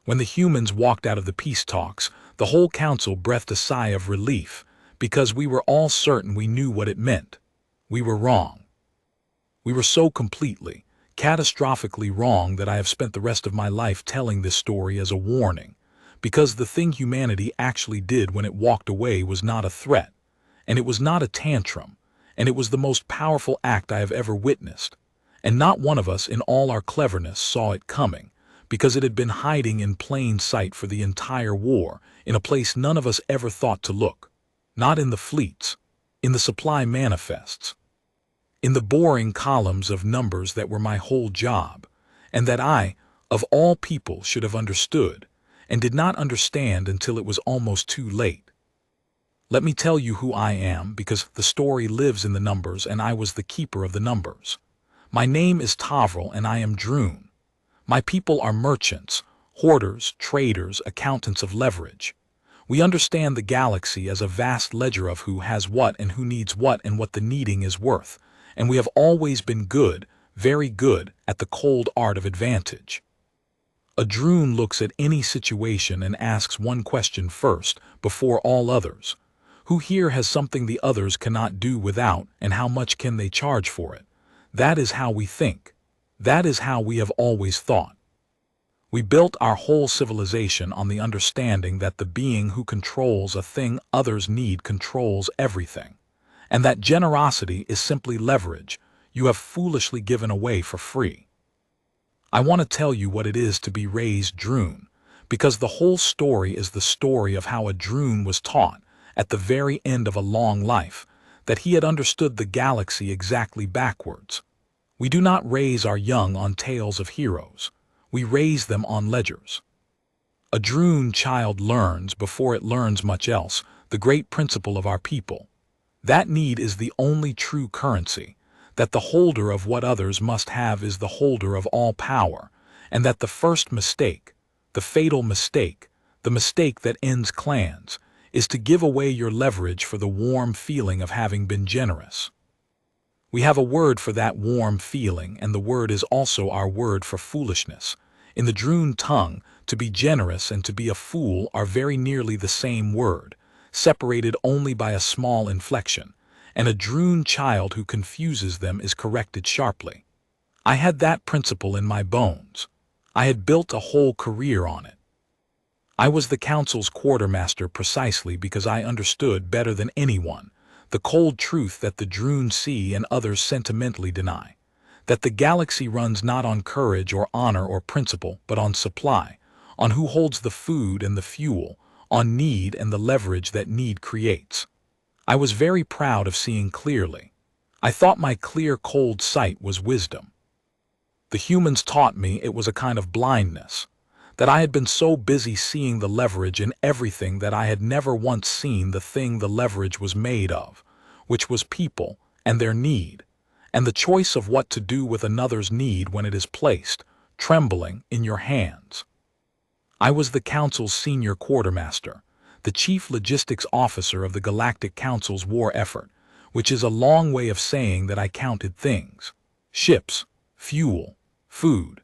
When the humans walked out of the peace talks, the whole council breathed a sigh of relief, because we were all certain we knew what it meant. We were wrong. We were so completely, catastrophically wrong that I have spent the rest of my life telling this story as a warning, because the thing humanity actually did when it walked away was not a threat, and it was not a tantrum, and it was the most powerful act I have ever witnessed, and not one of us in all our cleverness saw it coming, because it had been hiding in plain sight for the entire war, in a place none of us ever thought to look. Not in the fleets, in the supply manifests, in the boring columns of numbers that were my whole job, and that I, of all people, should have understood, and did not understand until it was almost too late. Let me tell you who I am, because the story lives in the numbers and I was the keeper of the numbers. My name is Tavril and I am Droon. My people are merchants, hoarders, traders, accountants of leverage. We understand the galaxy as a vast ledger of who has what and who needs what and what the needing is worth, and we have always been good, very good, at the cold art of advantage. A Droon looks at any situation and asks one question first, before all others. Who here has something the others cannot do without, and how much can they charge for it? That is how we think. That is how we have always thought. We built our whole civilization on the understanding that the being who controls a thing others need controls everything, and that generosity is simply leverage you have foolishly given away for free. I want to tell you what it is to be raised Droon, because the whole story is the story of how a Droon was taught, at the very end of a long life, that he had understood the galaxy exactly backwards. We do not raise our young on tales of heroes. We raise them on ledgers. A Droon child learns, before it learns much else, the great principle of our people. That need is the only true currency, that the holder of what others must have is the holder of all power, and that the first mistake, the fatal mistake, the mistake that ends clans, is to give away your leverage for the warm feeling of having been generous. We have a word for that warm feeling, and the word is also our word for foolishness. In the Droon tongue, to be generous and to be a fool are very nearly the same word, separated only by a small inflection, and a Droon child who confuses them is corrected sharply. I had that principle in my bones. I had built a whole career on it. I was the council's quartermaster precisely because I understood better than anyone the cold truth that the Droon see and others sentimentally deny, that the galaxy runs not on courage or honor or principle, but on supply, on who holds the food and the fuel, on need and the leverage that need creates. I was very proud of seeing clearly. I thought my clear, cold sight was wisdom. The humans taught me it was a kind of blindness, that I had been so busy seeing the leverage in everything that I had never once seen the thing the leverage was made of, which was people and their need, and the choice of what to do with another's need when it is placed, trembling, in your hands. I was the council's senior quartermaster, the chief logistics officer of the Galactic Council's war effort, which is a long way of saying that I counted things: ships, fuel, food,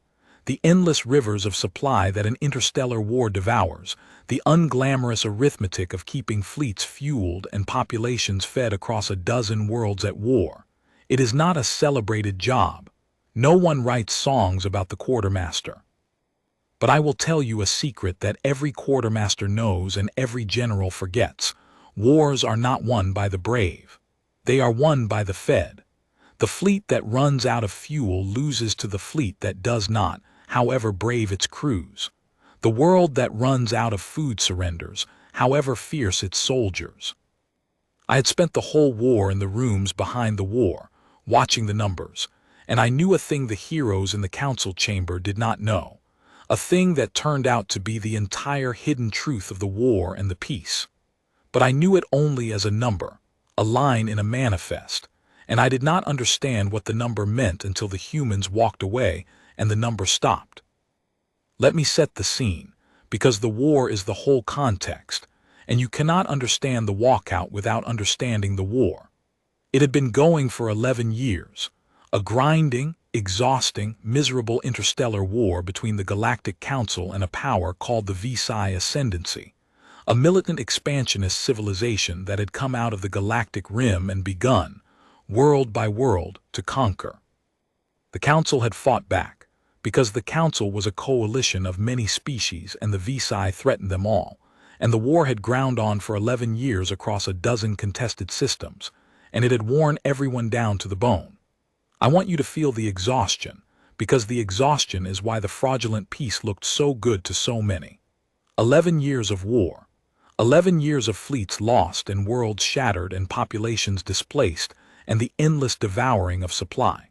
the endless rivers of supply that an interstellar war devours, the unglamorous arithmetic of keeping fleets fueled and populations fed across a dozen worlds at war. It is not a celebrated job. No one writes songs about the quartermaster. But I will tell you a secret that every quartermaster knows and every general forgets. Wars are not won by the brave. They are won by the fed. The fleet that runs out of fuel loses to the fleet that does not, however brave its crews. The world that runs out of food surrenders, however fierce its soldiers. I had spent the whole war in the rooms behind the war, watching the numbers, and I knew a thing the heroes in the council chamber did not know, a thing that turned out to be the entire hidden truth of the war and the peace. But I knew it only as a number, a line in a manifest, and I did not understand what the number meant until the humans walked away and the number stopped. Let me set the scene, because the war is the whole context, and you cannot understand the walkout without understanding the war. It had been going for 11 years, a grinding, exhausting, miserable interstellar war between the Galactic Council and a power called the Sigh Ascendancy, a militant expansionist civilization that had come out of the galactic rim and begun, world by world, to conquer. The Council had fought back, because the Council was a coalition of many species and the Sigh threatened them all, and the war had ground on for 11 years across a dozen contested systems, and it had worn everyone down to the bone. I want you to feel the exhaustion, because the exhaustion is why the fraudulent peace looked so good to so many. 11 years of war. 11 years of fleets lost and worlds shattered and populations displaced, and the endless devouring of supply.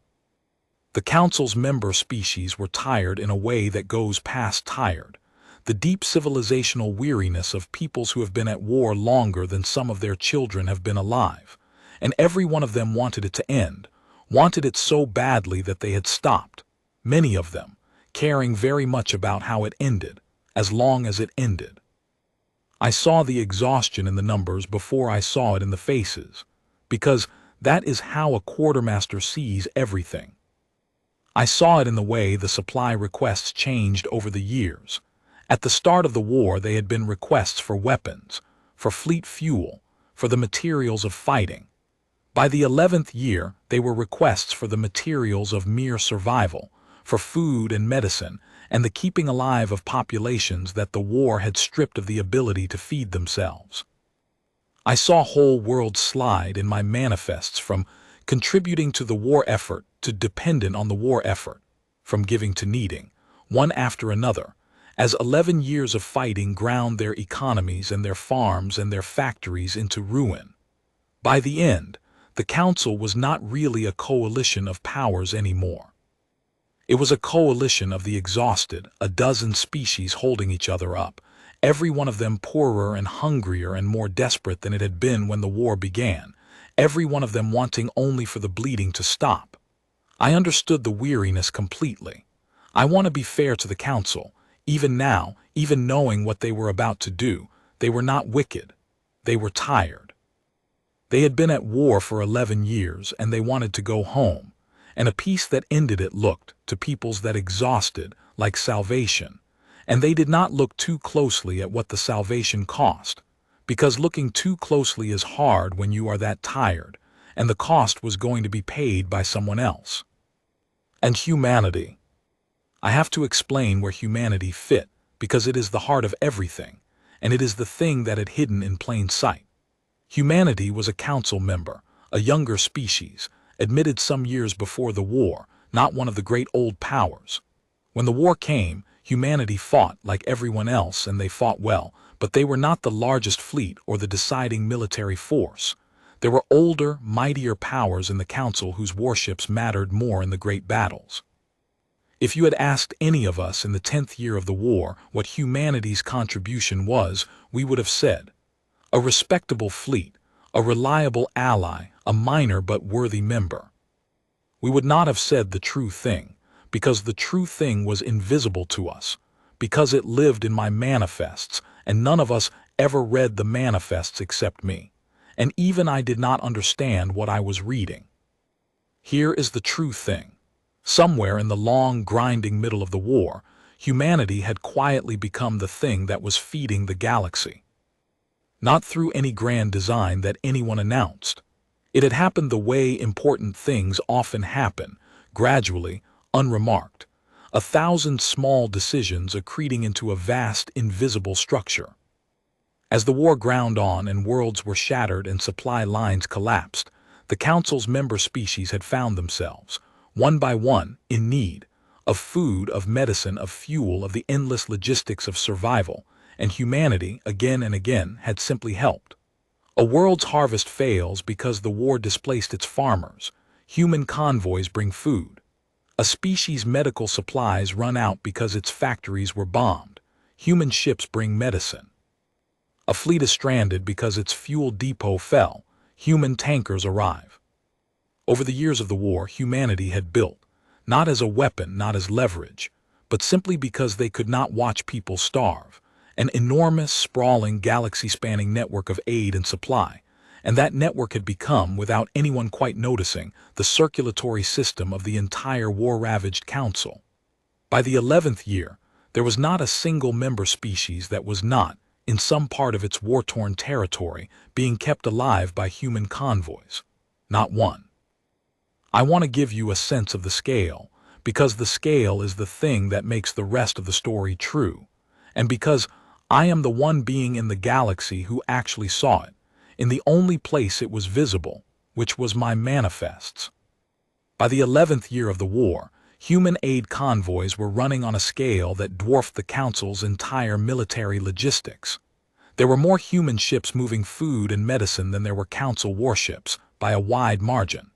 The Council's member species were tired in a way that goes past tired. The deep civilizational weariness of peoples who have been at war longer than some of their children have been alive, and every one of them wanted it to end, wanted it so badly that they had stopped, many of them, caring very much about how it ended, as long as it ended. I saw the exhaustion in the numbers before I saw it in the faces, because that is how a quartermaster sees everything. I saw it in the way the supply requests changed over the years. At the start of the war, they had been requests for weapons, for fleet fuel, for the materials of fighting. By the 11th year, they were requests for the materials of mere survival, for food and medicine, and the keeping alive of populations that the war had stripped of the ability to feed themselves. I saw whole worlds slide in my manifests from contributing to the war effort to dependent on the war effort, from giving to needing, one after another, as 11 years of fighting ground their economies and their farms and their factories into ruin. By the end, the Council was not really a coalition of powers anymore. It was a coalition of the exhausted, a dozen species holding each other up, every one of them poorer and hungrier and more desperate than it had been when the war began, every one of them wanting only for the bleeding to stop. I understood the weariness completely. I want to be fair to the Council. Even now, even knowing what they were about to do, they were not wicked. They were tired. They had been at war for 11 years, and they wanted to go home, and a peace that ended it looked, to peoples that exhausted, like salvation, and they did not look too closely at what the salvation cost, because looking too closely is hard when you are that tired, and the cost was going to be paid by someone else. And humanity. I have to explain where humanity fit, because it is the heart of everything, and it is the thing that had hidden in plain sight. Humanity was a Council member, a younger species, admitted some years before the war, not one of the great old powers. When the war came, humanity fought like everyone else, and they fought well, but they were not the largest fleet or the deciding military force. There were older, mightier powers in the Council whose warships mattered more in the great battles. If you had asked any of us in the 10th year of the war what humanity's contribution was, we would have said, a respectable fleet, a reliable ally, a minor but worthy member. We would not have said the true thing, because the true thing was invisible to us, because it lived in my manifests, and none of us ever read the manifests except me, and even I did not understand what I was reading. Here is the true thing. Somewhere in the long, grinding middle of the war, humanity had quietly become the thing that was feeding the galaxy. Not through any grand design that anyone announced. It had happened the way important things often happen, gradually, unremarked. 1,000 small decisions accreting into a vast, invisible structure. As the war ground on and worlds were shattered and supply lines collapsed, the Council's member species had found themselves, one by one, in need, of food, of medicine, of fuel, of the endless logistics of survival, and humanity, again and again, had simply helped. A world's harvest fails because the war displaced its farmers. Human convoys bring food. A species' medical supplies run out because its factories were bombed. Human ships bring medicine. A fleet is stranded because its fuel depot fell. Human tankers arrive. Over the years of the war, humanity had built, not as a weapon, not as leverage, but simply because they could not watch people starve, an enormous, sprawling, galaxy-spanning network of aid and supply, and that network had become, without anyone quite noticing, the circulatory system of the entire war-ravaged council. By the 11th year, there was not a single member species that was not, in some part of its war-torn territory, being kept alive by human convoys. Not one. I want to give you a sense of the scale, because the scale is the thing that makes the rest of the story true, and because I am the one being in the galaxy who actually saw it, in the only place it was visible, which was my manifests. By the 11th year of the war, human aid convoys were running on a scale that dwarfed the Council's entire military logistics. There were more human ships moving food and medicine than there were Council warships, by a wide margin.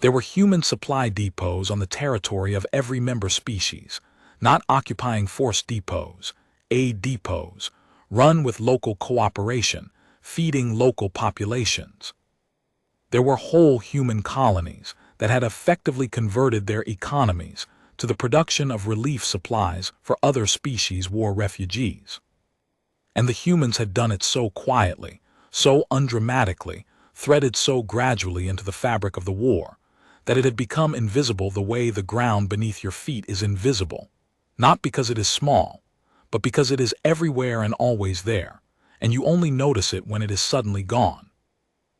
There were human supply depots on the territory of every member species, not occupying force depots, aid depots, run with local cooperation, feeding local populations. There were whole human colonies that had effectively converted their economies to the production of relief supplies for other species' war refugees. And the humans had done it so quietly, so undramatically, threaded so gradually into the fabric of the war, that it had become invisible the way the ground beneath your feet is invisible, not because it is small, but because it is everywhere and always there, and you only notice it when it is suddenly gone.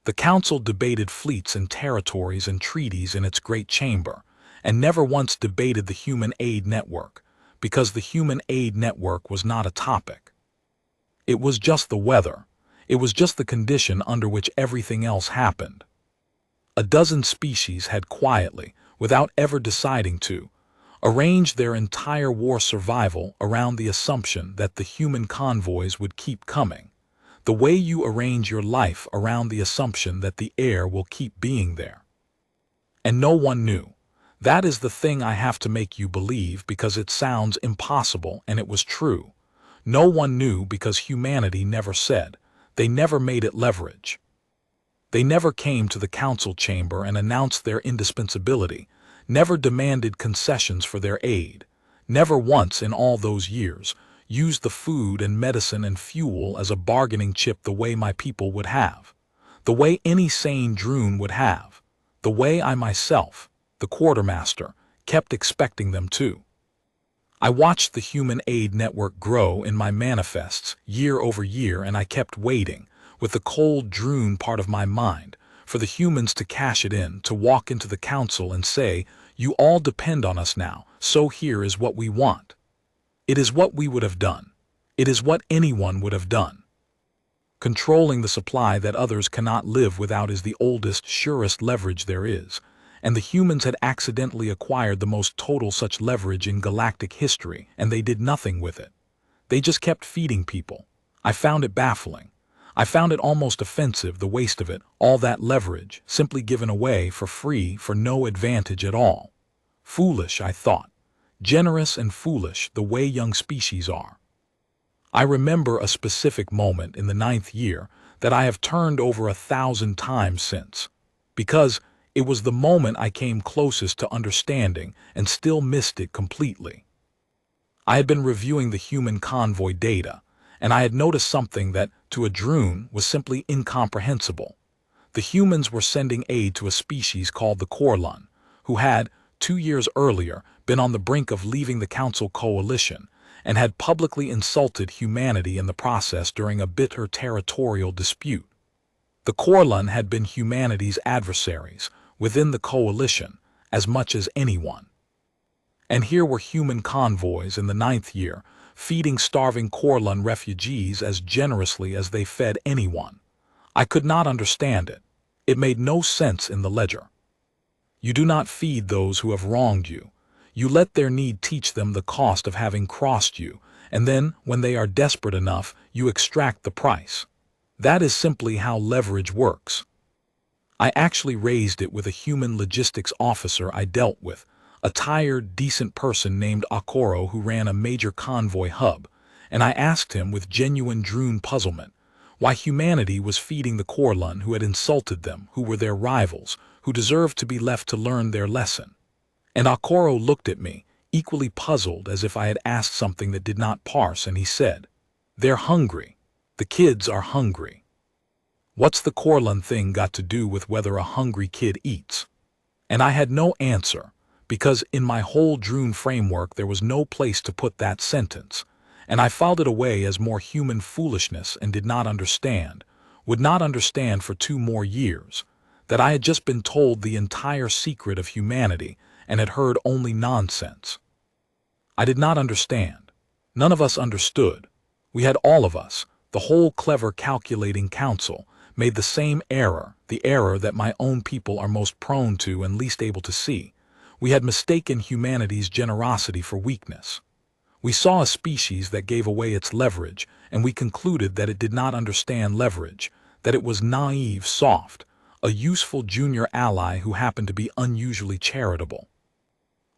The Council debated fleets and territories and treaties in its great chamber, and never once debated the human aid network, because the human aid network was not a topic. It was just the weather. It was just the condition under which everything else happened. A dozen species had quietly, without ever deciding to, arranged their entire war survival around the assumption that the human convoys would keep coming, the way you arrange your life around the assumption that the air will keep being there. And no one knew. That is the thing I have to make you believe because it sounds impossible and it was true. No one knew because humanity never said. They never made it leverage. They never came to the council chamber and announced their indispensability, never demanded concessions for their aid, never once in all those years used the food and medicine and fuel as a bargaining chip the way my people would have, the way any sane Droon would have, the way I myself, the quartermaster, kept expecting them to. I watched the human aid network grow in my manifests year over year, and I kept waiting, with the cold Droon part of my mind, for the humans to cash it in, to walk into the council and say, "You all depend on us now, so here is what we want." It is what we would have done. It is what anyone would have done. Controlling the supply that others cannot live without is the oldest, surest leverage there is, and the humans had accidentally acquired the most total such leverage in galactic history, and they did nothing with it. They just kept feeding people. I found it baffling. I found it almost offensive, the waste of it, all that leverage, simply given away for free for no advantage at all. Foolish, I thought. Generous and foolish, the way young species are. I remember a specific moment in the 9th year that I have turned over 1,000 times since, because it was the moment I came closest to understanding and still missed it completely. I had been reviewing the human convoy data, and I had noticed something that, to a Droon, was simply incomprehensible. The humans were sending aid to a species called the Korlun, who had, 2 years earlier, been on the brink of leaving the Council coalition, and had publicly insulted humanity in the process during a bitter territorial dispute. The Korlun had been humanity's adversaries, within the coalition, as much as anyone. And here were human convoys in the 9th year, feeding starving Korlun refugees as generously as they fed anyone. I could not understand it. It made no sense in the ledger. You do not feed those who have wronged you. You let their need teach them the cost of having crossed you, and then, when they are desperate enough, you extract the price. That is simply how leverage works. I actually raised it with a human logistics officer I dealt with, a tired, decent person named Akoro who ran a major convoy hub, and I asked him with genuine Droon puzzlement why humanity was feeding the Korlun who had insulted them, who were their rivals, who deserved to be left to learn their lesson. And Akoro looked at me, equally puzzled as if I had asked something that did not parse, and he said, "They're hungry. The kids are hungry." What's the Corlin thing got to do with whether a hungry kid eats? And I had no answer, because in my whole dream framework there was no place to put that sentence, and I filed it away as more human foolishness and did not understand, would not understand for 2 more years, that I had just been told the entire secret of humanity and had heard only nonsense. I did not understand. None of us understood. We had all of us, the whole clever calculating council, made the same error, the error that my own people are most prone to and least able to see. We had mistaken humanity's generosity for weakness. We saw a species that gave away its leverage, and we concluded that it did not understand leverage, that it was naive, soft, a useful junior ally who happened to be unusually charitable.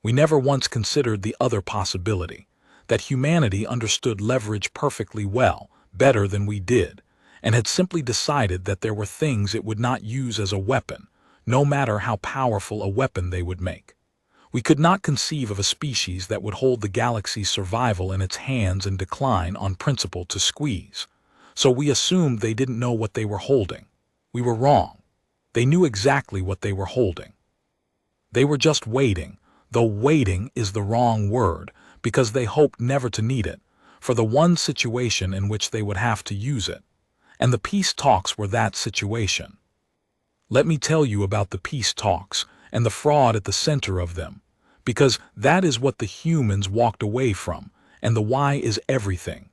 We never once considered the other possibility, that humanity understood leverage perfectly well, better than we did, and had simply decided that there were things it would not use as a weapon, no matter how powerful a weapon they would make. We could not conceive of a species that would hold the galaxy's survival in its hands and decline on principle to squeeze. So we assumed they didn't know what they were holding. We were wrong. They knew exactly what they were holding. They were just waiting, though waiting is the wrong word, because they hoped never to need it, for the one situation in which they would have to use it. And the peace talks were that situation. Let me tell you about the peace talks and the fraud at the center of them, because that is what the humans walked away from, and the why is everything.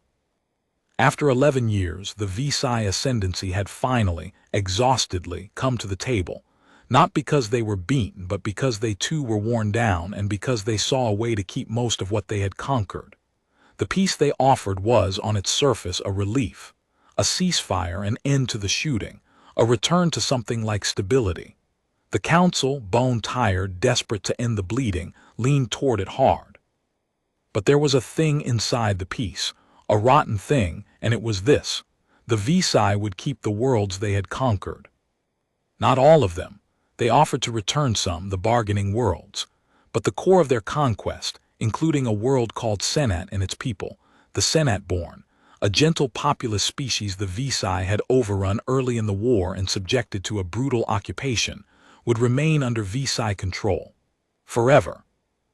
After 11 years, the Visai ascendancy had finally, exhaustedly, come to the table, not because they were beaten, but because they too were worn down and because they saw a way to keep most of what they had conquered. The peace they offered was, on its surface, a relief, a ceasefire, an end to the shooting, a return to something like stability. The council, bone-tired, desperate to end the bleeding, leaned toward it hard. But there was a thing inside the peace, a rotten thing, and it was this: the Visai would keep the worlds they had conquered. Not all of them. They offered to return some, the bargaining worlds. But the core of their conquest, including a world called Sennat and its people, the Sennat-born, a gentle populous species the Visai had overrun early in the war and subjected to a brutal occupation, would remain under Visai control. Forever.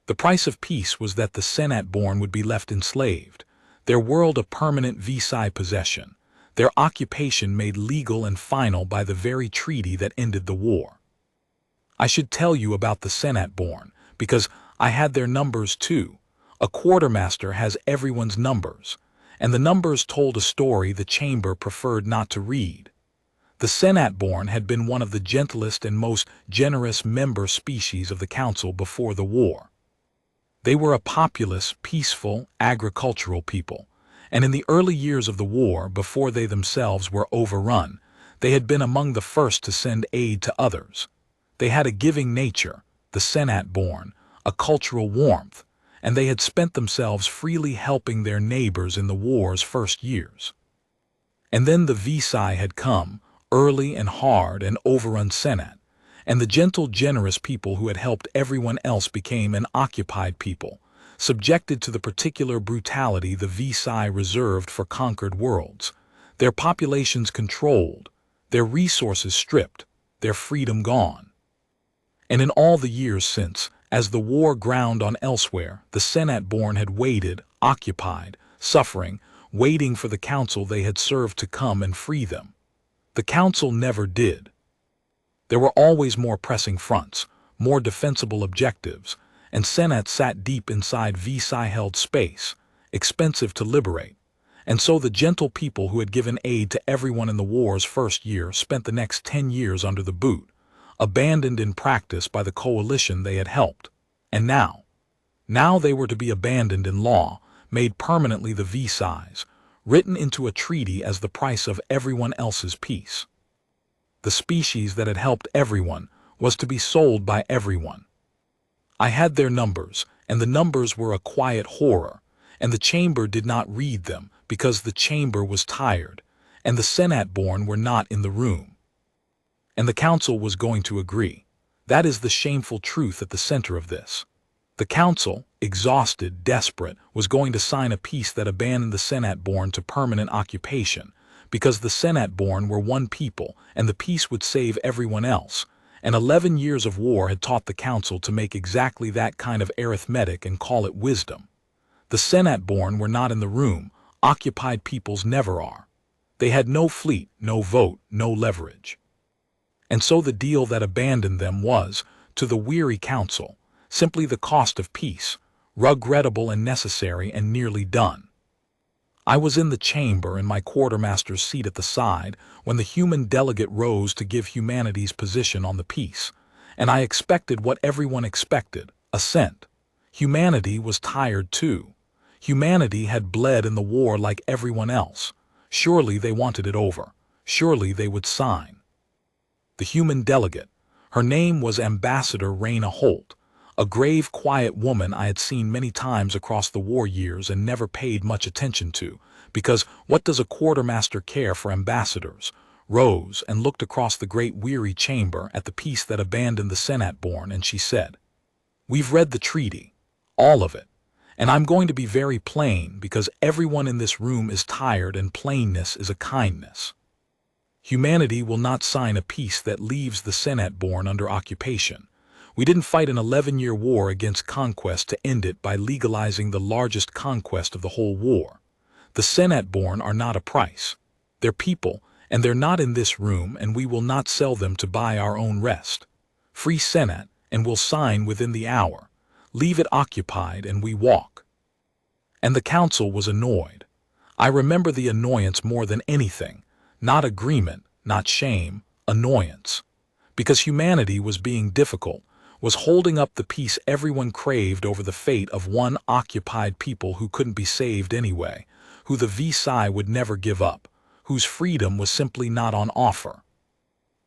The price of peace was that the Sennat-born would be left enslaved, their world a permanent Visai possession, their occupation made legal and final by the very treaty that ended the war. I should tell you about the Sennat-born, because I had their numbers too. A quartermaster has everyone's numbers, and the numbers told a story the chamber preferred not to read. The Sennat-born had been one of the gentlest and most generous member species of the council before the war. They were a populous, peaceful, agricultural people, and in the early years of the war, before they themselves were overrun, they had been among the first to send aid to others. They had a giving nature, the Sennat-born, a cultural warmth, and they had spent themselves freely helping their neighbors in the war's first years. And then the Visai had come, early and hard, and overrun Sennat, and the gentle, generous people who had helped everyone else became an occupied people, subjected to the particular brutality the Visai reserved for conquered worlds, their populations controlled, their resources stripped, their freedom gone. And in all the years since, as the war ground on elsewhere, the Sennat-born had waited, occupied, suffering, waiting for the council they had served to come and free them. The council never did. There were always more pressing fronts, more defensible objectives, and Sennat sat deep inside Visai-held space, expensive to liberate. And so the gentle people who had given aid to everyone in the war's first year spent the next 10 years under the boot, abandoned in practice by the coalition they had helped. And now they were to be abandoned in law, made permanently the Visais, written into a treaty as the price of everyone else's peace. The species that had helped everyone was to be sold by everyone. I had their numbers, and the numbers were a quiet horror, and the chamber did not read them because the chamber was tired, and the Sennat-born were not in the room. And the council was going to agree. That is the shameful truth at the center of this. The council, exhausted, desperate, was going to sign a peace that abandoned the Sennat-born to permanent occupation, because the Sennat-born were one people and the peace would save everyone else, and 11 years of war had taught the council to make exactly that kind of arithmetic and call it wisdom. The Sennat-born were not in the room. Occupied peoples never are. They had no fleet, no vote, no leverage. And so the deal that abandoned them was, to the weary council, simply the cost of peace, regrettable and necessary and nearly done. I was in the chamber in my quartermaster's seat at the side when the human delegate rose to give humanity's position on the peace, and I expected what everyone expected, assent. Humanity was tired too. Humanity had bled in the war like everyone else. Surely they wanted it over. Surely they would sign. The human delegate, her name was Ambassador Raina Holt, a grave, quiet woman I had seen many times across the war years and never paid much attention to, because what does a quartermaster care for ambassadors, rose and looked across the great weary chamber at the peace that abandoned the Sennat-born, and she said, "We've read the treaty, all of it, and I'm going to be very plain because everyone in this room is tired and plainness is a kindness. Humanity will not sign a peace that leaves the Sennat-born under occupation. We didn't fight an 11-year war against conquest to end it by legalizing the largest conquest of the whole war. The Sennat-born are not a price. They're people, and they're not in this room, and we will not sell them to buy our own rest. Free Sennat, and we'll sign within the hour. Leave it occupied, and we walk." And the council was annoyed. I remember the annoyance more than anything. Not agreement, not shame, annoyance. Because humanity was being difficult, was holding up the peace everyone craved over the fate of one occupied people who couldn't be saved anyway, who the sigh would never give up, whose freedom was simply not on offer.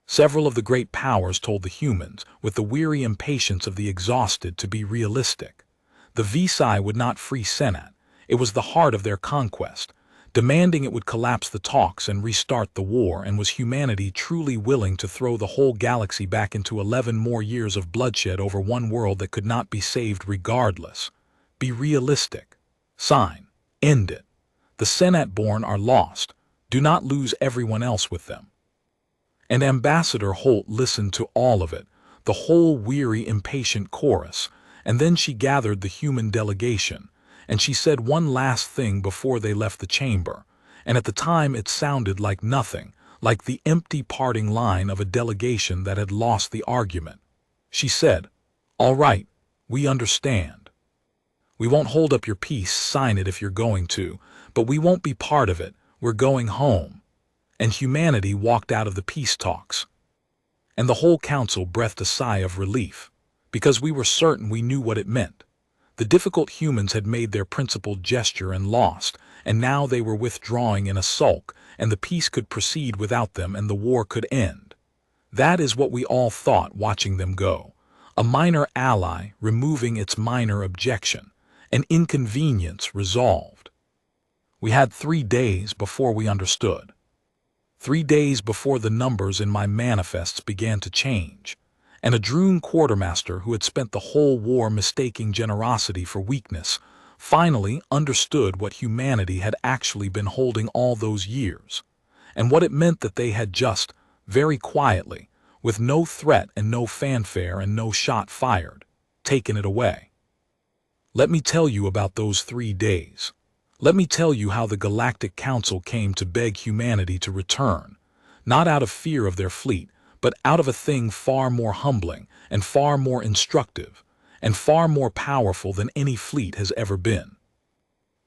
Several of the great powers told the humans, with the weary impatience of the exhausted, to be realistic. The sigh would not free Sennat. It was the heart of their conquest, demanding it would collapse the talks and restart the war. And was humanity truly willing to throw the whole galaxy back into 11 more years of bloodshed over one world that could not be saved regardless? Be realistic. Sign. End it. The Sennat-born are lost. Do not lose everyone else with them. And Ambassador Holt listened to all of it, the whole weary, impatient chorus, and then she gathered the human delegation, and she said one last thing before they left the chamber, and at the time it sounded like nothing, like the empty parting line of a delegation that had lost the argument. She said, "All right, we understand. We won't hold up your peace, sign it if you're going to, but we won't be part of it, we're going home." And humanity walked out of the peace talks. And the whole council breathed a sigh of relief, because we were certain we knew what it meant. The difficult humans had made their principled gesture and lost, and now they were withdrawing in a sulk, and the peace could proceed without them and the war could end. That is what we all thought watching them go. A minor ally removing its minor objection, an inconvenience resolved. We had 3 days before we understood. 3 days before the numbers in my manifests began to change. And a Droon quartermaster who had spent the whole war mistaking generosity for weakness finally understood what humanity had actually been holding all those years, and what it meant that they had just, very quietly, with no threat and no fanfare and no shot fired, taken it away. Let me tell you about those 3 days. Let me tell you how the Galactic Council came to beg humanity to return, not out of fear of their fleet, but out of a thing far more humbling and far more instructive and far more powerful than any fleet has ever been.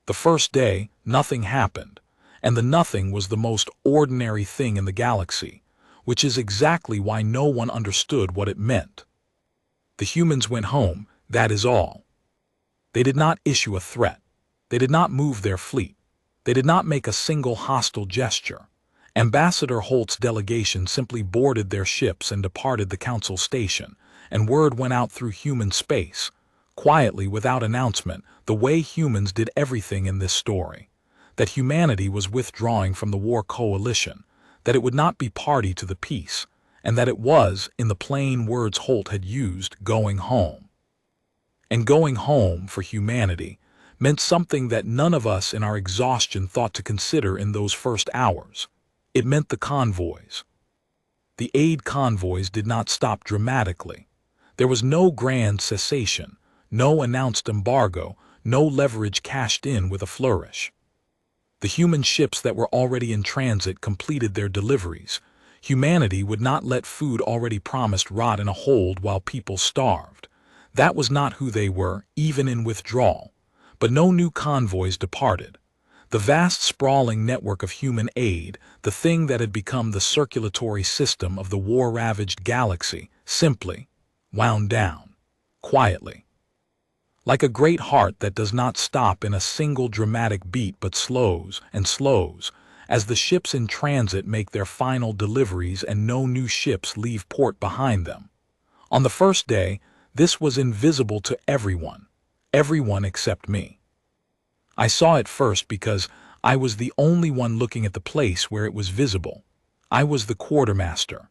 The first day, nothing happened, and the nothing was the most ordinary thing in the galaxy, which is exactly why no one understood what it meant. The humans went home, that is all. They did not issue a threat. They did not move their fleet. They did not make a single hostile gesture. Ambassador Holt's delegation simply boarded their ships and departed the council station, and word went out through human space, quietly without announcement, the way humans did everything in this story, that humanity was withdrawing from the war coalition, that it would not be party to the peace, and that it was, in the plain words Holt had used, going home. And going home, for humanity, meant something that none of us in our exhaustion thought to consider in those first hours. It meant the convoys. The aid convoys did not stop dramatically. There was no grand cessation, no announced embargo, no leverage cashed in with a flourish. The human ships that were already in transit completed their deliveries. Humanity would not let food already promised rot in a hold while people starved. That was not who they were, even in withdrawal. But no new convoys departed. The vast sprawling network of human aid, the thing that had become the circulatory system of the war-ravaged galaxy, simply wound down, quietly. Like a great heart that does not stop in a single dramatic beat but slows and slows, as the ships in transit make their final deliveries and no new ships leave port behind them. On the first day, this was invisible to everyone except me. I saw it first because I was the only one looking at the place where it was visible. I was the quartermaster.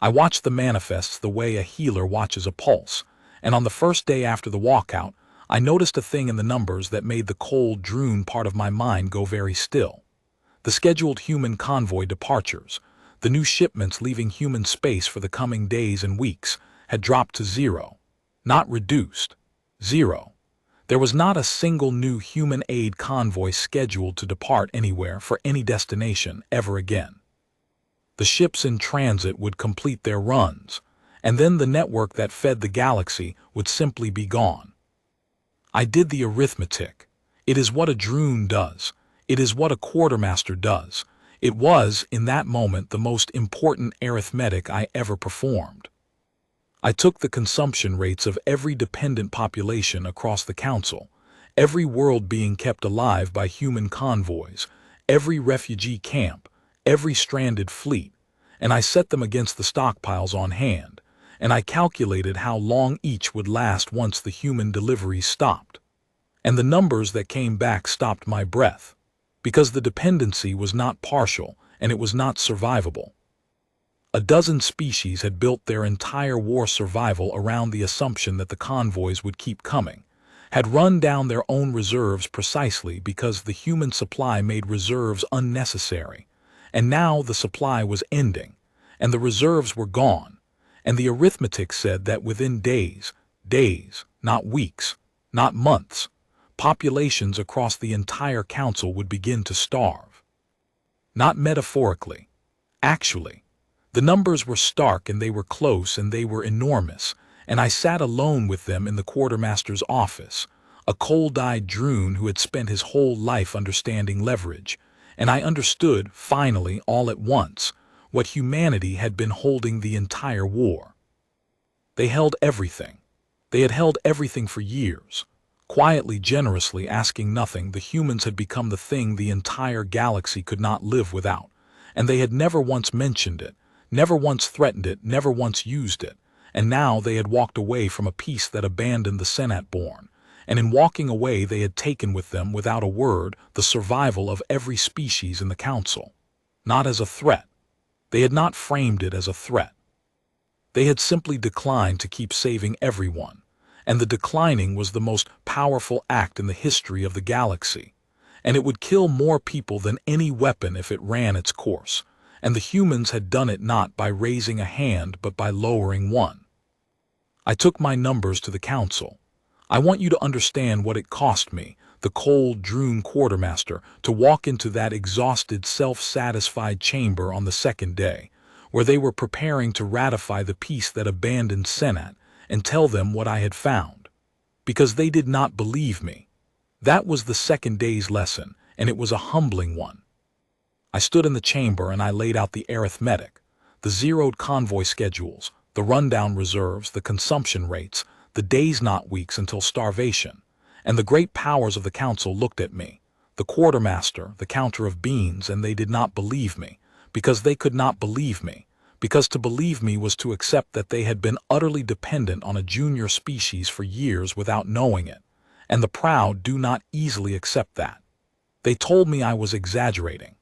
I watched the manifests the way a healer watches a pulse, and on the first day after the walkout, I noticed a thing in the numbers that made the cold drone part of my mind go very still. The scheduled human convoy departures, the new shipments leaving human space for the coming days and weeks, had dropped to zero. Not reduced. Zero. There was not a single new human aid convoy scheduled to depart anywhere for any destination ever again. The ships in transit would complete their runs, and then the network that fed the galaxy would simply be gone. I did the arithmetic. It is what a drone does. It is what a quartermaster does. It was, in that moment, the most important arithmetic I ever performed. I took the consumption rates of every dependent population across the Council, every world being kept alive by human convoys, every refugee camp, every stranded fleet, and I set them against the stockpiles on hand, and I calculated how long each would last once the human deliveries stopped. And the numbers that came back stopped my breath, because the dependency was not partial and it was not survivable. A dozen species had built their entire war survival around the assumption that the convoys would keep coming, had run down their own reserves precisely because the human supply made reserves unnecessary, and now the supply was ending, and the reserves were gone, and the arithmetic said that within days, not weeks, not months, populations across the entire Council would begin to starve. Not metaphorically, actually. The numbers were stark and they were close and they were enormous, and I sat alone with them in the quartermaster's office, a cold-eyed drone who had spent his whole life understanding leverage, and I understood, finally, all at once, what humanity had been holding the entire war. They held everything. They had held everything for years. Quietly, generously, asking nothing, the humans had become the thing the entire galaxy could not live without, and they had never once mentioned it, never once threatened it, never once used it, and now they had walked away from a peace that abandoned the Sennat-born, and in walking away they had taken with them, without a word, the survival of every species in the Council. Not as a threat. They had not framed it as a threat. They had simply declined to keep saving everyone, and the declining was the most powerful act in the history of the galaxy, and it would kill more people than any weapon if it ran its course. And the humans had done it not by raising a hand but by lowering one. I took my numbers to the Council. I want you to understand what it cost me, the cold drone quartermaster, to walk into that exhausted, self-satisfied chamber on the second day, where they were preparing to ratify the peace that abandoned Sennat, and tell them what I had found. Because they did not believe me. That was the second day's lesson, and it was a humbling one. I stood in the chamber and I laid out the arithmetic, the zeroed convoy schedules, the rundown reserves, the consumption rates, the days not weeks until starvation, and the great powers of the Council looked at me, the quartermaster, the counter of beans, and they did not believe me, because they could not believe me, because to believe me was to accept that they had been utterly dependent on a junior species for years without knowing it, and the proud do not easily accept that. They told me I was exaggerating.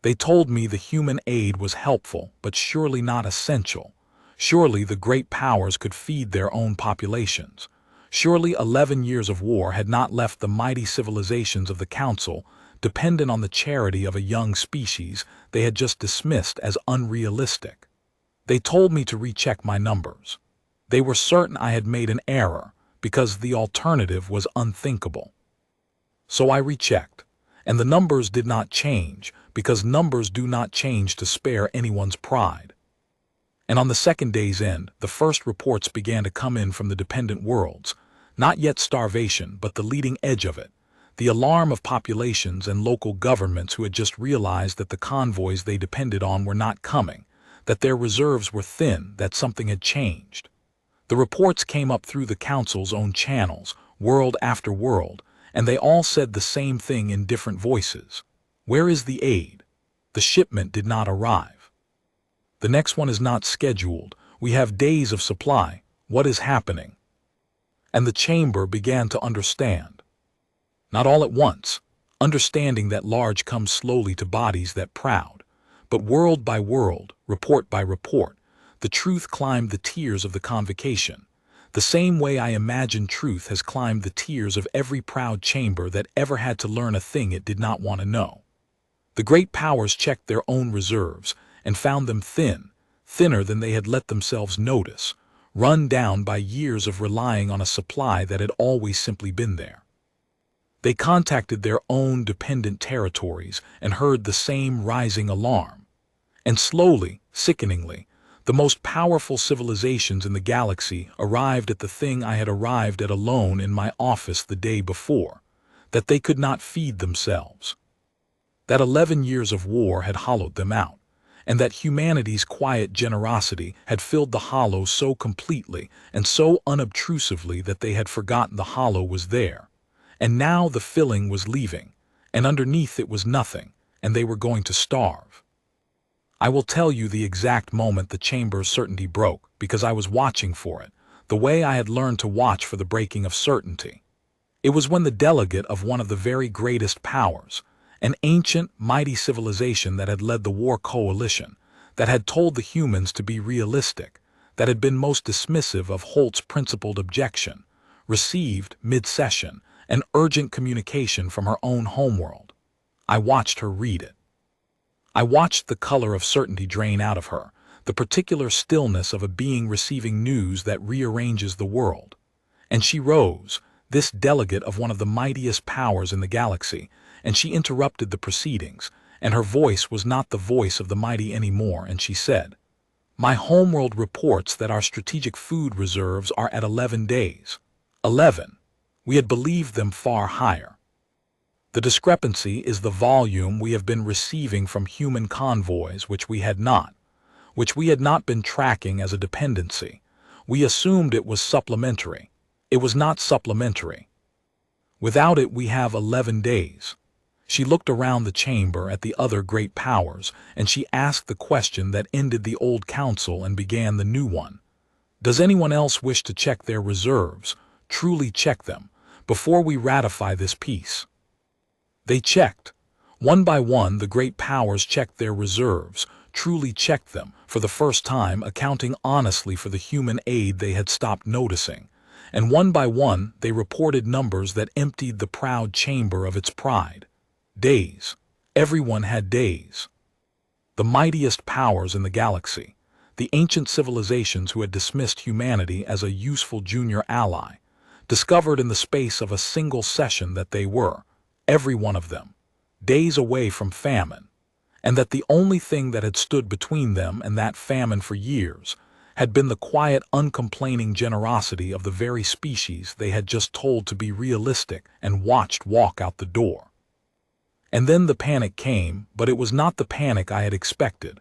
They told me the human aid was helpful, but surely not essential. Surely the great powers could feed their own populations. Surely 11 years of war had not left the mighty civilizations of the Council dependent on the charity of a young species they had just dismissed as unrealistic. They told me to recheck my numbers. They were certain I had made an error because the alternative was unthinkable. So I rechecked, and the numbers did not change because numbers do not change to spare anyone's pride. And on the second day's end, the first reports began to come in from the dependent worlds, not yet starvation, but the leading edge of it, the alarm of populations and local governments who had just realized that the convoys they depended on were not coming, that their reserves were thin, that something had changed. The reports came up through the council's own channels, world after world, and they all said the same thing in different voices. Where is the aid? The shipment did not arrive. The next one is not scheduled. We have days of supply. What is happening? And the chamber began to understand. Not all at once, understanding that large comes slowly to bodies that proud, but world by world, report by report, the truth climbed the tiers of the convocation. The same way I imagine truth has climbed the tiers of every proud chamber that ever had to learn a thing it did not want to know. The great powers checked their own reserves and found them thin, thinner than they had let themselves notice, run down by years of relying on a supply that had always simply been there. They contacted their own dependent territories and heard the same rising alarm. And slowly, sickeningly, the most powerful civilizations in the galaxy arrived at the thing I had arrived at alone in my office the day before, that they could not feed themselves. That 11 years of war had hollowed them out, and that humanity's quiet generosity had filled the hollow so completely and so unobtrusively that they had forgotten the hollow was there. And now the filling was leaving, and underneath it was nothing, and they were going to starve. I will tell you the exact moment the chamber's certainty broke, because I was watching for it, the way I had learned to watch for the breaking of certainty. It was when the delegate of one of the very greatest powers, an ancient, mighty civilization that had led the war coalition, that had told the humans to be realistic, that had been most dismissive of Holt's principled objection, received, mid-session, an urgent communication from her own homeworld. I watched her read it. I watched the color of certainty drain out of her, the particular stillness of a being receiving news that rearranges the world. And she rose, this delegate of one of the mightiest powers in the galaxy, and she interrupted the proceedings, and her voice was not the voice of the mighty anymore, and she said, "My homeworld reports that our strategic food reserves are at 11 days. 11. We had believed them far higher. The discrepancy is the volume we have been receiving from human convoys which we had not been tracking as a dependency. We assumed it was supplementary. It was not supplementary. Without it we have 11 days. She looked around the chamber at the other great powers, and she asked the question that ended the old council and began the new one. Does anyone else wish to check their reserves, truly check them, before we ratify this peace? They checked. One by one, the great powers checked their reserves, truly checked them, for the first time accounting honestly for the human aid they had stopped noticing. And one by one, they reported numbers that emptied the proud chamber of its pride. Days. Everyone had days. The mightiest powers in the galaxy, the ancient civilizations who had dismissed humanity as a useful junior ally, discovered in the space of a single session that they were, every one of them, days away from famine, and that the only thing that had stood between them and that famine for years had been the quiet, uncomplaining generosity of the very species they had just told to be realistic and watched walk out the door. And then the panic came, but it was not the panic I had expected.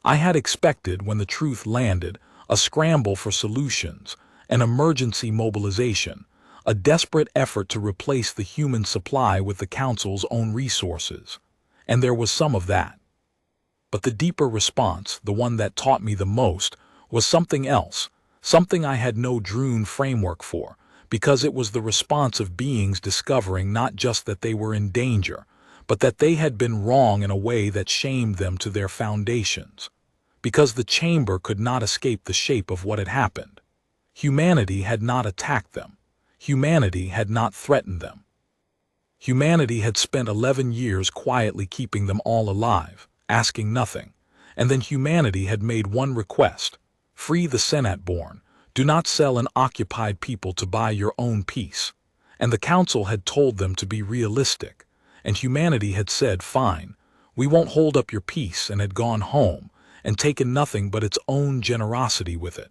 I had expected, when the truth landed, a scramble for solutions, an emergency mobilization, a desperate effort to replace the human supply with the Council's own resources. And there was some of that. But the deeper response, the one that taught me the most, was something else, something I had no Drune framework for, because it was the response of beings discovering not just that they were in danger, but that they had been wrong in a way that shamed them to their foundations. Because the chamber could not escape the shape of what had happened. Humanity had not attacked them. Humanity had not threatened them. Humanity had spent 11 years quietly keeping them all alive, asking nothing, and then humanity had made one request: free the Sennat-born, do not sell an occupied people to buy your own peace. And the council had told them to be realistic, and humanity had said, fine, we won't hold up your peace, and had gone home, and taken nothing but its own generosity with it.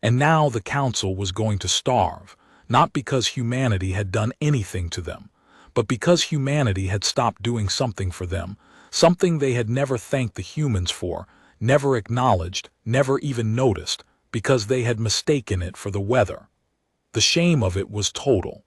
And now the council was going to starve, not because humanity had done anything to them, but because humanity had stopped doing something for them, something they had never thanked the humans for, never acknowledged, never even noticed, because they had mistaken it for the weather. The shame of it was total.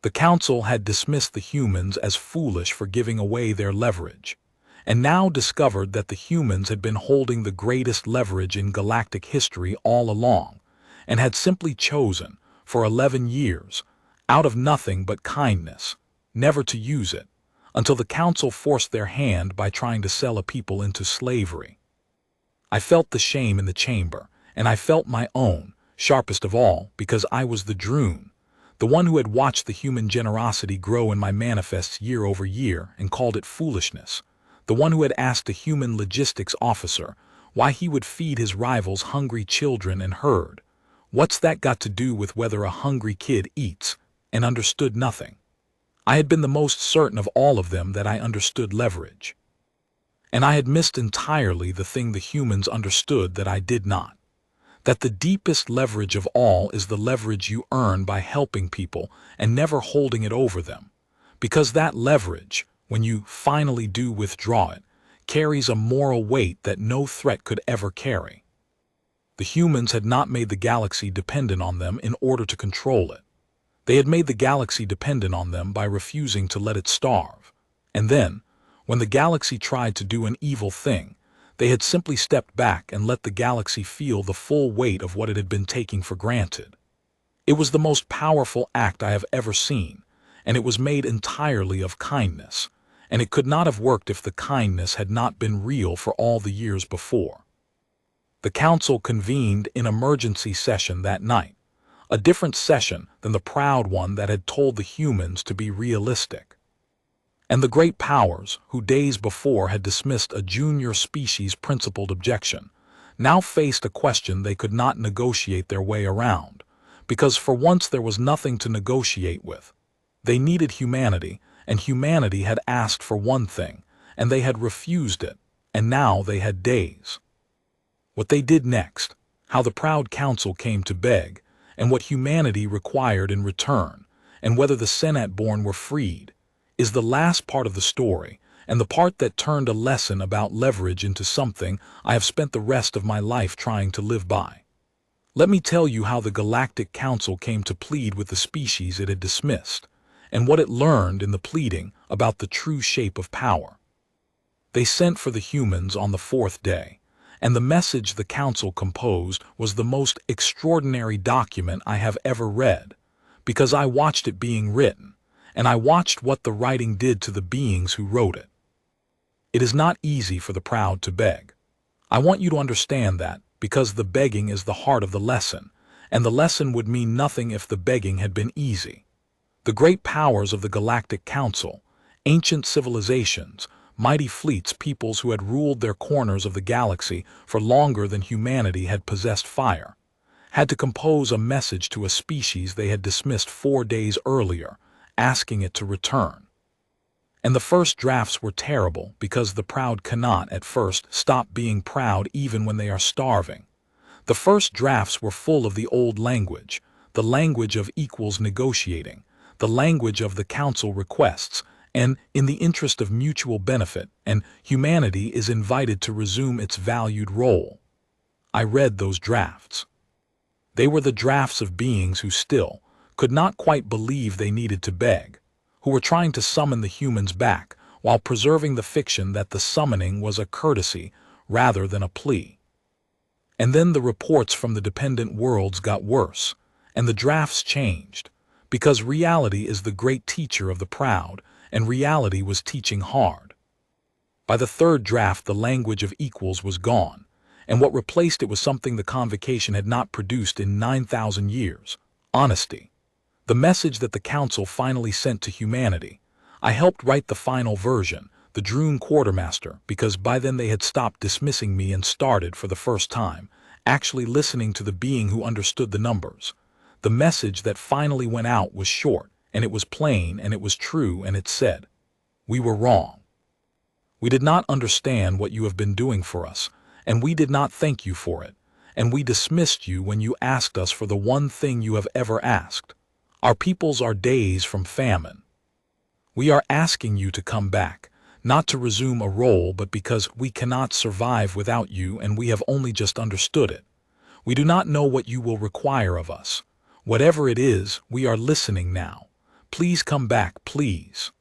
The council had dismissed the humans as foolish for giving away their leverage, and now discovered that the humans had been holding the greatest leverage in galactic history all along, and had simply chosen, for 11 years, out of nothing but kindness, never to use it, until the council forced their hand by trying to sell a people into slavery. I felt the shame in the chamber, and I felt my own, sharpest of all, because I was the drone, the one who had watched the human generosity grow in my manifests year over year and called it foolishness, the one who had asked a human logistics officer why he would feed his rivals hungry children and heard, what's that got to do with whether a hungry kid eats, and understood nothing. I had been the most certain of all of them that I understood leverage. And I had missed entirely the thing the humans understood that I did not. That the deepest leverage of all is the leverage you earn by helping people and never holding it over them. Because that leverage, when you finally do withdraw it, carries a moral weight that no threat could ever carry. The humans had not made the galaxy dependent on them in order to control it. They had made the galaxy dependent on them by refusing to let it starve. And then, when the galaxy tried to do an evil thing, they had simply stepped back and let the galaxy feel the full weight of what it had been taking for granted. It was the most powerful act I have ever seen, and it was made entirely of kindness, and it could not have worked if the kindness had not been real for all the years before. The council convened in emergency session that night, a different session than the proud one that had told the humans to be realistic. And the great powers, who days before had dismissed a junior species principled objection, now faced a question they could not negotiate their way around, because for once there was nothing to negotiate with. They needed humanity, and humanity had asked for one thing, and they had refused it, and now they had days. What they did next, how the proud council came to beg, and what humanity required in return, and whether the Sennat-born were freed, is the last part of the story, and the part that turned a lesson about leverage into something I have spent the rest of my life trying to live by. Let me tell you how the Galactic Council came to plead with the species it had dismissed, and what it learned in the pleading about the true shape of power. They sent for the humans on the 4th day, and the message the council composed was the most extraordinary document I have ever read, because I watched it being written, and I watched what the writing did to the beings who wrote it. It is not easy for the proud to beg. I want you to understand that, because the begging is the heart of the lesson, and the lesson would mean nothing if the begging had been easy. The great powers of the Galactic Council, ancient civilizations, mighty fleets, peoples who had ruled their corners of the galaxy for longer than humanity had possessed fire, had to compose a message to a species they had dismissed 4 days earlier, asking it to return. And the first drafts were terrible because the proud cannot, at first, stop being proud even when they are starving. The first drafts were full of the old language, the language of equals negotiating, the language of the council requests, and in the interest of mutual benefit, and humanity is invited to resume its valued role. I read those drafts. They were the drafts of beings who still could not quite believe they needed to beg, who were trying to summon the humans back while preserving the fiction that the summoning was a courtesy rather than a plea. And then the reports from the dependent worlds got worse, and the drafts changed, because reality is the great teacher of the proud, and reality was teaching hard. By the 3rd draft, the language of equals was gone, and what replaced it was something the convocation had not produced in 9,000 years: honesty. The message that the Council finally sent to humanity. I helped write the final version, the Droon Quartermaster, because by then they had stopped dismissing me and started, for the first time, actually listening to the being who understood the numbers. The message that finally went out was short, and it was plain, and it was true, and it said, "We were wrong. We did not understand what you have been doing for us, and we did not thank you for it, and we dismissed you when you asked us for the one thing you have ever asked. Our peoples are days from famine. We are asking you to come back, not to resume a role, but because we cannot survive without you, and we have only just understood it. We do not know what you will require of us. Whatever it is, we are listening now. Please come back, please.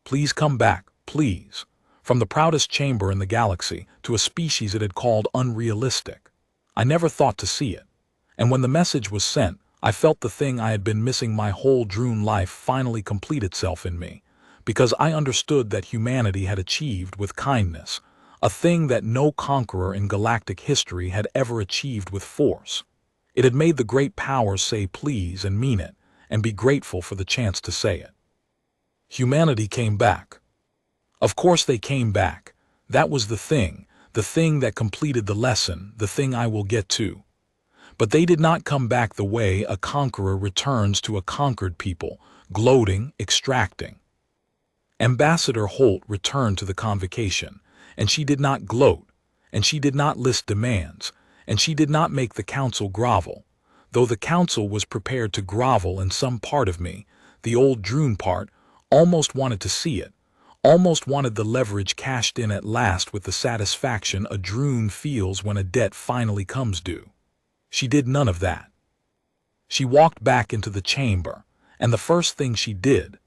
Please come back, please." From the proudest chamber in the galaxy to a species it had called unrealistic. I never thought to see it. And when the message was sent, I felt the thing I had been missing my whole Droon life finally complete itself in me, because I understood that humanity had achieved with kindness, a thing that no conqueror in galactic history had ever achieved with force. It had made the great powers say please and mean it, and be grateful for the chance to say it. Humanity came back. Of course they came back. That was the thing that completed the lesson, the thing I will get to. But they did not come back the way a conqueror returns to a conquered people, gloating, extracting. Ambassador Holt returned to the convocation, and she did not gloat, and she did not list demands, and she did not make the Council grovel, though the Council was prepared to grovel, and some part of me, the old Droon part, almost wanted to see it, almost wanted the leverage cashed in at last with the satisfaction a Droon feels when a debt finally comes due. She did none of that. She walked back into the chamber, and the first thing she did,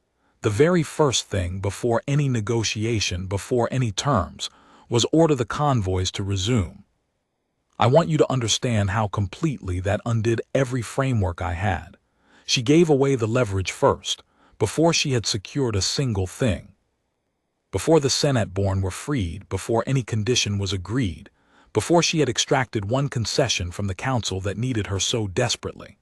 the very first thing before any negotiation, before any terms, was order the convoys to resume. I want you to understand how completely that undid every framework I had. She gave away the leverage first, before she had secured a single thing. Before the Sennat-born were freed, before any condition was agreed, before she had extracted one concession from the Council that needed her so desperately.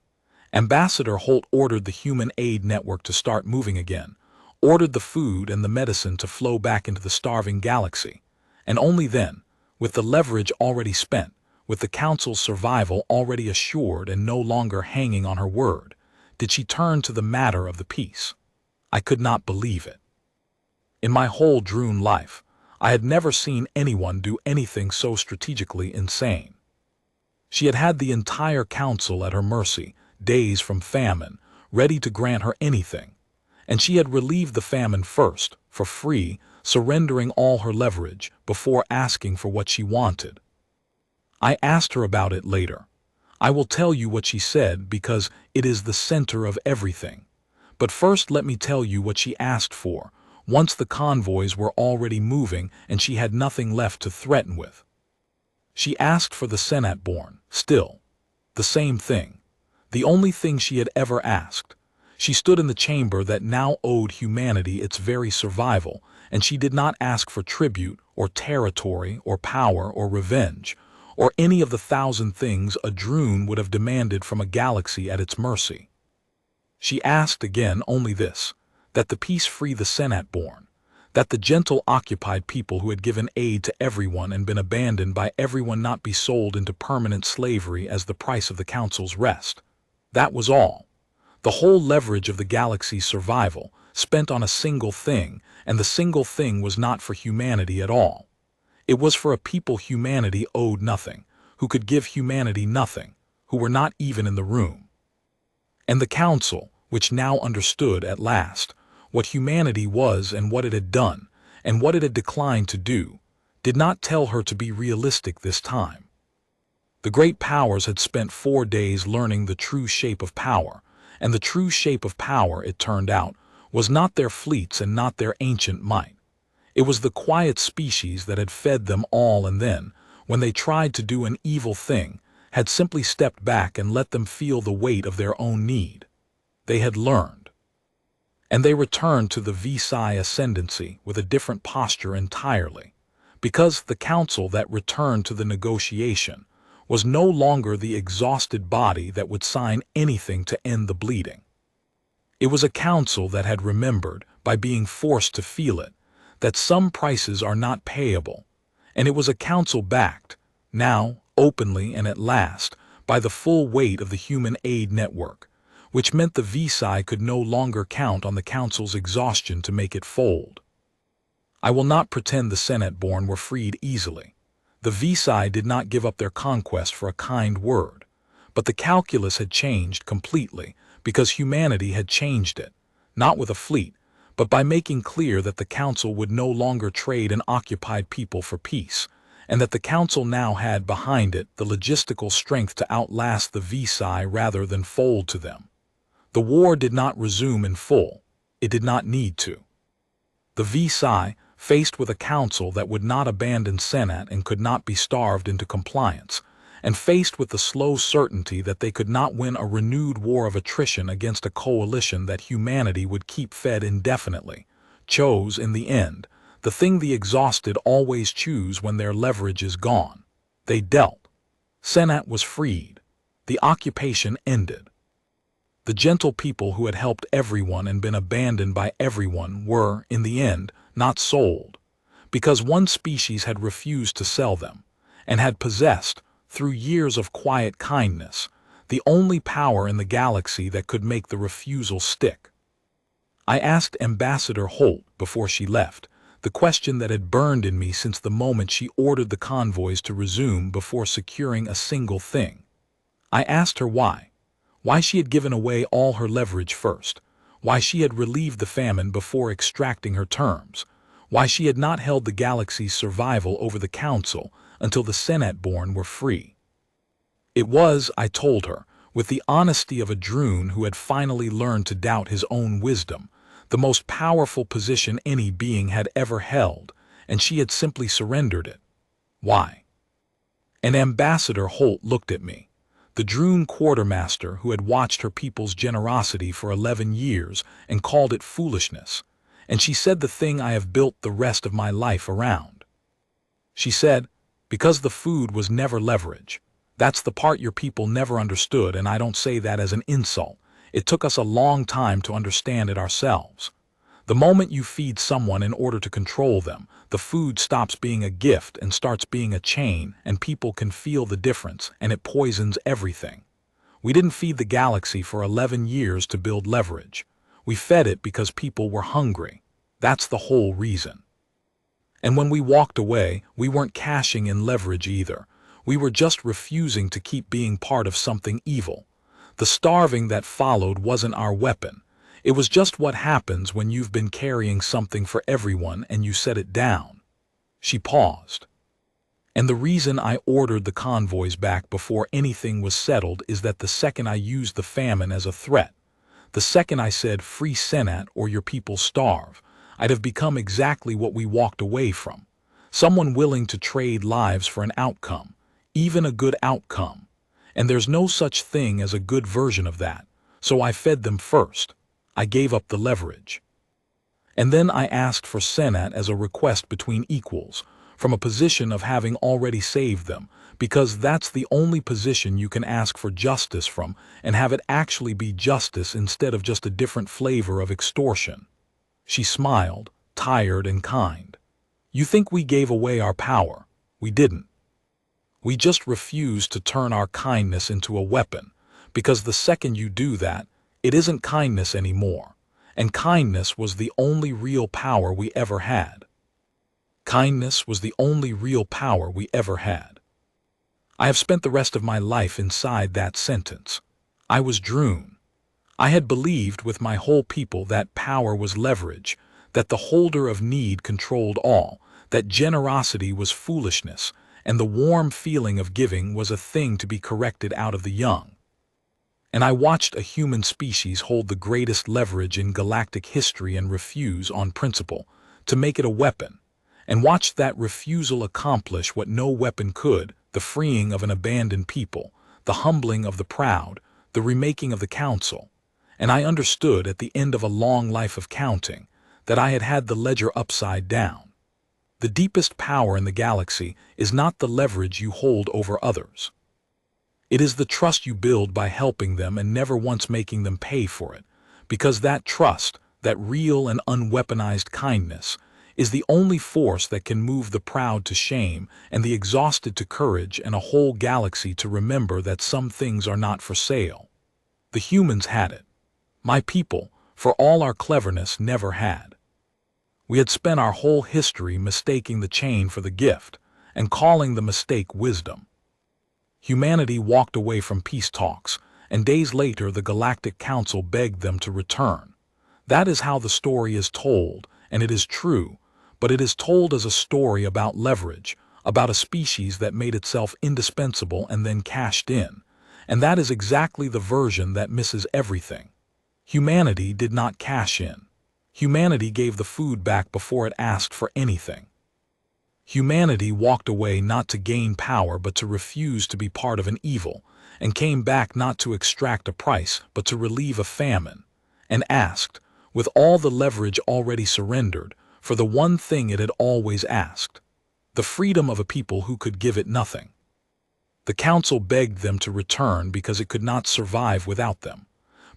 Ambassador Holt ordered the human aid network to start moving again, ordered the food and the medicine to flow back into the starving galaxy, and only then, with the leverage already spent, with the Council's survival already assured and no longer hanging on her word, did she turn to the matter of the peace. I could not believe it. In my whole Droon life, I had never seen anyone do anything so strategically insane. She had had the entire Council at her mercy, days from famine, ready to grant her anything, and she had relieved the famine first, for free, surrendering all her leverage before asking for what she wanted. I asked her about it later. I will tell you what she said because it is the center of everything. But first let me tell you what she asked for, once the convoys were already moving and she had nothing left to threaten with. She asked for the Sennat-born, still. The same thing. The only thing she had ever asked. She stood in the chamber that now owed humanity its very survival, and she did not ask for tribute, or territory, or power, or revenge, or any of the 1,000 things a Droon would have demanded from a galaxy at its mercy. She asked again only this, that the peace free the Sennat-born, that the gentle occupied people who had given aid to everyone and been abandoned by everyone not be sold into permanent slavery as the price of the Council's rest. That was all. The whole leverage of the galaxy's survival, spent on a single thing, and the single thing was not for humanity at all. It was for a people humanity owed nothing, who could give humanity nothing, who were not even in the room. And the Council, which now understood at last what humanity was and what it had done, and what it had declined to do, did not tell her to be realistic this time. The great powers had spent 4 days learning the true shape of power, and the true shape of power, it turned out, was not their fleets and not their ancient might. It was the quiet species that had fed them all, and then, when they tried to do an evil thing, had simply stepped back and let them feel the weight of their own need. They had learned. And they returned to the sigh ascendancy with a different posture entirely, because the Council that returned to the negotiation was no longer the exhausted body that would sign anything to end the bleeding. It was a council that had remembered, by being forced to feel it, that some prices are not payable, and it was a council backed, now, openly and at last, by the full weight of the human aid network, which meant the VSI could no longer count on the council's exhaustion to make it fold. I will not pretend the Sennat-born were freed easily. The VSI did not give up their conquest for a kind word, but the calculus had changed completely because humanity had changed it, not with a fleet, but by making clear that the council would no longer trade an occupied people for peace, and that the council now had behind it the logistical strength to outlast the VSI rather than fold to them. The war did not resume in full. It did not need to. The VSI, faced with a council that would not abandon Sennat and could not be starved into compliance, and faced with the slow certainty that they could not win a renewed war of attrition against a coalition that humanity would keep fed indefinitely, chose, in the end, the thing the exhausted always choose when their leverage is gone. They dealt. Sennat was freed. The occupation ended. The gentle people who had helped everyone and been abandoned by everyone were, in the end, not sold, because one species had refused to sell them, and had possessed, through years of quiet kindness, the only power in the galaxy that could make the refusal stick. I asked Ambassador Holt, before she left, the question that had burned in me since the moment she ordered the convoys to resume before securing a single thing. I asked her why she had given away all her leverage first, why she had relieved the famine before extracting her terms, why she had not held the galaxy's survival over the council until the Sennat-born were free. It was, I told her, with the honesty of a droon who had finally learned to doubt his own wisdom, the most powerful position any being had ever held, and she had simply surrendered it. Why? And Ambassador Holt looked at me, the droon quartermaster who had watched her people's generosity for 11 years and called it foolishness, and she said the thing I have built the rest of my life around. She said, because the food was never leverage. That's the part your people never understood, and I don't say that as an insult. It took us a long time to understand it ourselves. The moment you feed someone in order to control them, the food stops being a gift and starts being a chain, and people can feel the difference, and it poisons everything. We didn't feed the galaxy for 11 years to build leverage. We fed it because people were hungry. That's the whole reason. And when we walked away, we weren't cashing in leverage either. We were just refusing to keep being part of something evil. The starving that followed wasn't our weapon. It was just what happens when you've been carrying something for everyone and you set it down. She paused. And the reason I ordered the convoys back before anything was settled is that the second I used the famine as a threat, the second I said free Sennat or your people starve, I'd have become exactly what we walked away from. Someone willing to trade lives for an outcome, even a good outcome. And there's no such thing as a good version of that, so I fed them first. I gave up the leverage. And then I asked for Sennat as a request between equals, from a position of having already saved them, because that's the only position you can ask for justice from and have it actually be justice instead of just a different flavor of extortion. She smiled, tired and kind. You think we gave away our power? We didn't. We just refused to turn our kindness into a weapon, because the second you do that, it isn't kindness anymore, and kindness was the only real power we ever had. Kindness was the only real power we ever had. I have spent the rest of my life inside that sentence. I was droon. I had believed with my whole people that power was leverage, that the holder of need controlled all, that generosity was foolishness, and the warm feeling of giving was a thing to be corrected out of the young. And I watched a human species hold the greatest leverage in galactic history and refuse on principle to make it a weapon, and watched that refusal accomplish what no weapon could, the freeing of an abandoned people, the humbling of the proud, the remaking of the council. And I understood at the end of a long life of counting that I had had the ledger upside down. The deepest power in the galaxy is not the leverage you hold over others. It is the trust you build by helping them and never once making them pay for it, because that trust, that real and unweaponized kindness, is the only force that can move the proud to shame and the exhausted to courage and a whole galaxy to remember that some things are not for sale. The humans had it. My people, for all our cleverness, never had. We had spent our whole history mistaking the chain for the gift and calling the mistake wisdom. Humanity walked away from peace talks, and days later the Galactic Council begged them to return. That is how the story is told, and it is true, but it is told as a story about leverage, about a species that made itself indispensable and then cashed in, and that is exactly the version that misses everything. Humanity did not cash in. Humanity gave the food back before it asked for anything. Humanity walked away not to gain power but to refuse to be part of an evil, and came back not to extract a price but to relieve a famine, and asked, with all the leverage already surrendered, for the one thing it had always asked: the freedom of a people who could give it nothing. The council begged them to return because it could not survive without them.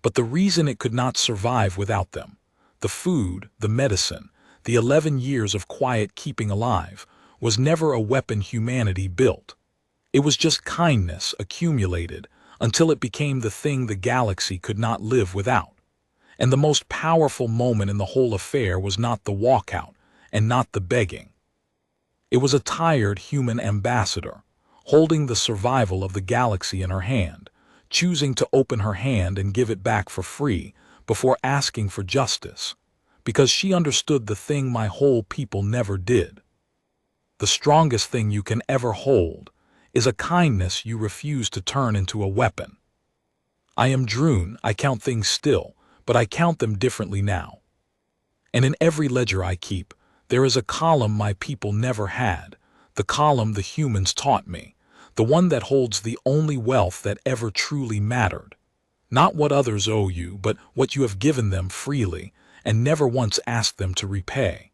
But the reason it could not survive without them, the food, the medicine, the 11 years of quiet keeping alive, was never a weapon humanity built. It was just kindness accumulated until it became the thing the galaxy could not live without. And the most powerful moment in the whole affair was not the walkout and not the begging. It was a tired human ambassador, holding the survival of the galaxy in her hand, choosing to open her hand and give it back for free before asking for justice, because she understood the thing my whole people never did. The strongest thing you can ever hold is a kindness you refuse to turn into a weapon. I am Droon, I count things still, but I count them differently now. And in every ledger I keep, there is a column my people never had, the column the humans taught me, the one that holds the only wealth that ever truly mattered. Not what others owe you, but what you have given them freely and never once asked them to repay.